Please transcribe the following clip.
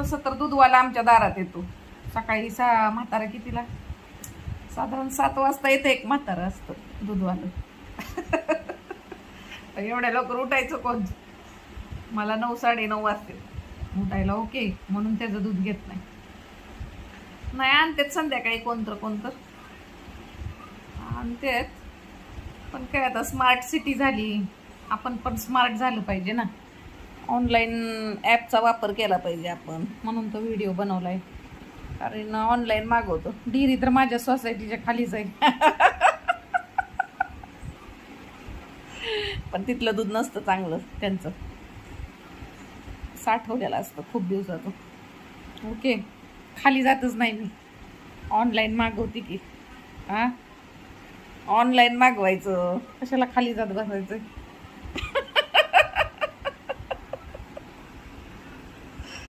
तसं तर दूधवाला आमच्या दारात येतो सकाळी. म्हातारा कितीला, साधारण 7 वाजता येतं एक म्हातारा असतं दूधवालं. एवढ्या लवकर उठायचं कोण? मला 9 9:30 वाजते उठायला. ओके, म्हणून त्याचं दूध घेत नाही आणतेत संध्याकाळी कोणतं आणतेत. पण काय आता स्मार्ट सिटी झाली, आपण पण स्मार्ट झालं पाहिजे ना. ऑनलाईन ॲपचा वापर केला पाहिजे आपण, म्हणून तो व्हिडिओ बनवलाय. कारण ऑनलाईन मागवतो. डेअरी तर माझ्या सोसायटीच्या खाली जाईल. पण तिथलं दूध नसतं चांगलं, त्यांचं साठवलेलं असतं खूप दिवसाचं. ओके, खाली जातच नाही मी, ऑनलाईन मागवते की. ऑनलाईन मागवायचं, कशाला खाली जात बसायचं.